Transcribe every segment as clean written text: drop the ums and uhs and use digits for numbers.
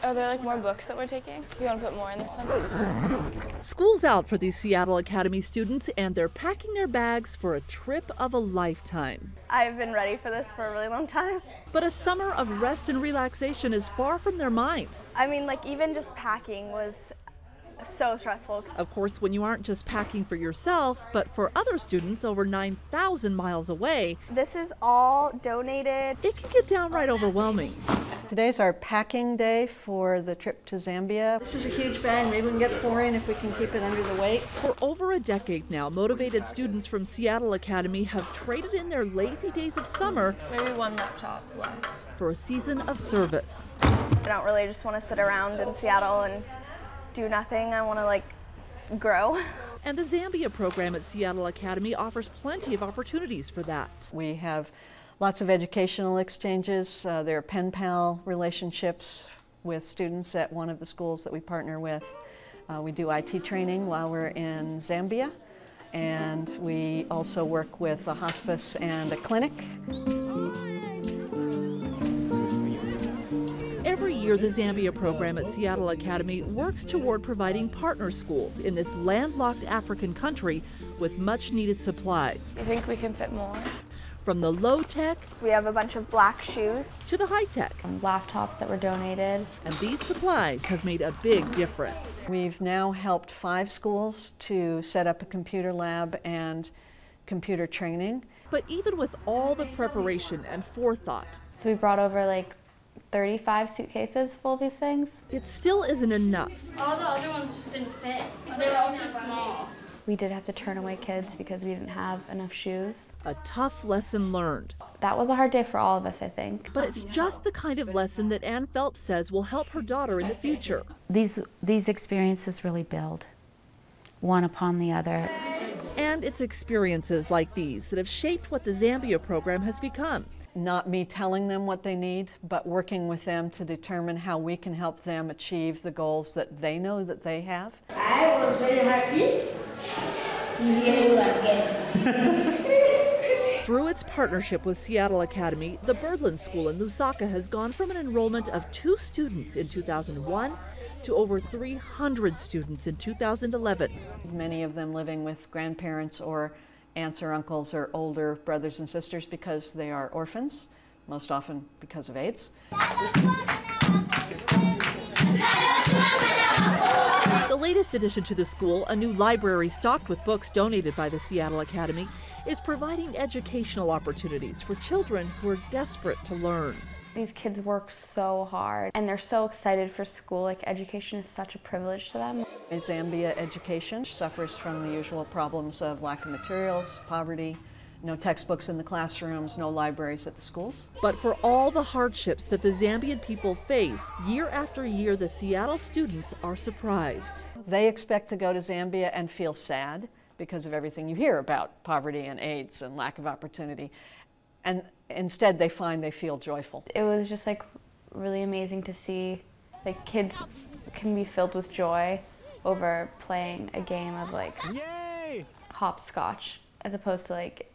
Are there like more books that we're taking? You want to put more in this one? School's out for these Seattle Academy students, and they're packing their bags for a trip of a lifetime. I've been ready for this for a really long time. But a summer of rest and relaxation is far from their minds. I mean, like, even just packing was so stressful. Of course, when you aren't just packing for yourself, but for other students over 9,000 miles away. This is all donated. It can get downright overwhelming. Today's our packing day for the trip to Zambia. This is a huge bag. Maybe we can get 4 in if we can keep it under the weight. For over a decade now, motivated students from Seattle Academy have traded in their lazy days of summer, Maybe one laptop less, for a season of service. I don't really just want to sit around in Seattle and do nothing. I want to, like, grow. And the Zambia program at Seattle Academy offers plenty of opportunities for that. We have lots of educational exchanges. There are pen pal relationships with students at one of the schools that we partner with. We do IT training while we're in Zambia, and we also work with a hospice and a clinic. Every year, the Zambia program at Seattle Academy works toward providing partner schools in this landlocked African country with much needed supplies. I think we can fit more. From the low-tech, We have a bunch of black shoes. to the high-tech. Laptops that were donated. And these supplies have made a big difference. We've now helped 5 schools to set up a computer lab and computer training. But even with all the preparation and forethought, So we brought over like 35 suitcases full of these things. it still isn't enough. All the other ones just didn't fit. They were all too small. We did have to turn away kids because we didn't have enough shoes. A tough lesson learned. That was a hard day for all of us, I think. But it's just the kind of lesson that Ann Phelps says will help her daughter in the future. These experiences really build one upon the other. And it's experiences like these that have shaped what the Zambia program has become. Not me telling them what they need, but working with them to determine how we can help them achieve the goals that they know that they have. I was very happy to hear you again. Through its partnership with Seattle Academy, the Birdland School in Lusaka has gone from an enrollment of 2 students in 2001 to over 300 students in 2011. Many of them living with grandparents or aunts or uncles or older brothers and sisters because they are orphans, most often because of AIDS. The latest addition to the school, a new library stocked with books donated by the Seattle Academy, is providing educational opportunities for children who are desperate to learn. These kids work so hard and they're so excited for school. Like, education is such a privilege to them. Zambia education suffers from the usual problems of lack of materials, poverty, no textbooks in the classrooms, no libraries at the schools. But for all the hardships that the Zambian people face, year after year, the Seattle students are surprised. They expect to go to Zambia and feel sad because of everything you hear about poverty and AIDS and lack of opportunity. And instead they find they feel joyful. It was just like really amazing to see like kids can be filled with joy over playing a game of like hopscotch as opposed to like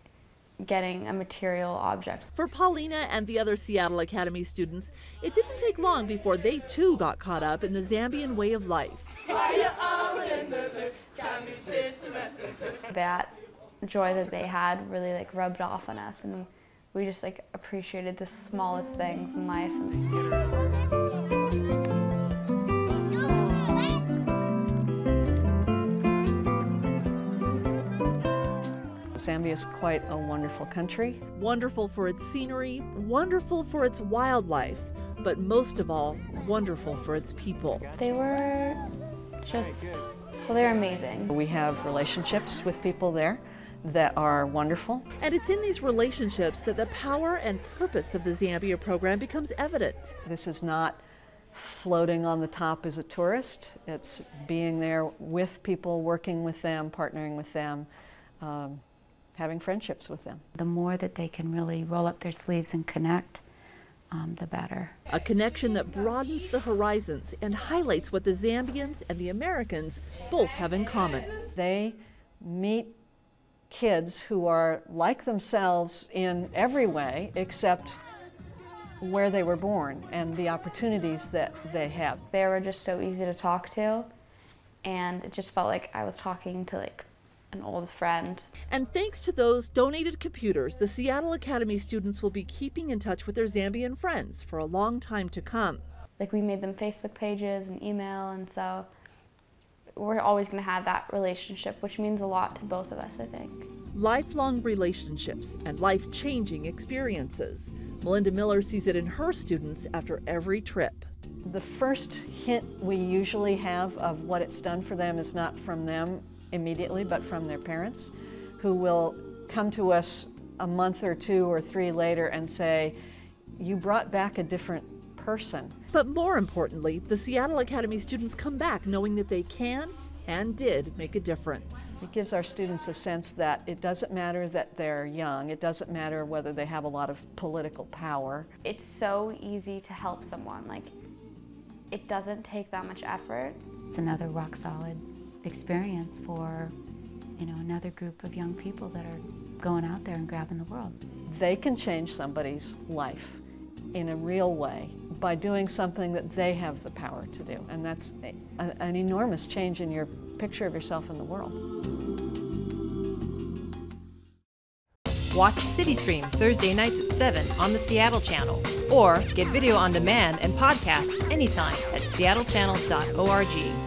getting a material object. For Paulina and the other Seattle Academy students, it didn't take long before they too got caught up in the Zambian way of life. That joy that they had really like rubbed off on us, and we just like appreciated the smallest things in life. Zambia is quite a wonderful country. Wonderful for its scenery, wonderful for its wildlife, but most of all, wonderful for its people. They were just, well, they were amazing. We have relationships with people there that are wonderful. And it's in these relationships that the power and purpose of the Zambia program becomes evident. This is not floating on the top as a tourist. It's being there with people, working with them, partnering with them, having friendships with them. The more that they can really roll up their sleeves and connect, the better. A connection that broadens the horizons and highlights what the Zambians and the Americans both have in common. They meet kids who are like themselves in every way except where they were born and the opportunities that they have. They were just so easy to talk to, and it just felt like I was talking to like an old friend. And thanks to those donated computers, the Seattle Academy students will be keeping in touch with their Zambian friends for a long time to come. Like, we made them Facebook pages and email, and so we're always going to have that relationship, which means a lot to both of us, I think. Lifelong relationships and life-changing experiences. Melinda Miller sees it in her students after every trip. The first hint we usually have of what it's done for them is not from them immediately, but from their parents, who will come to us a month or 2 or 3 later and say, "You brought back a different person." But more importantly, the Seattle Academy students come back knowing that they can and did make a difference. It gives our students a sense that it doesn't matter that they're young, it doesn't matter whether they have a lot of political power. It's so easy to help someone. Like, it doesn't take that much effort. It's another rock solid experience for, you know, another group of young people that are going out there and grabbing the world. They can change somebody's life in a real way by doing something that they have the power to do. And that's an enormous change in your picture of yourself in the world. Watch CityStream Thursday nights at 7 on the Seattle channel, or get video on demand and podcasts anytime at seattlechannel.org.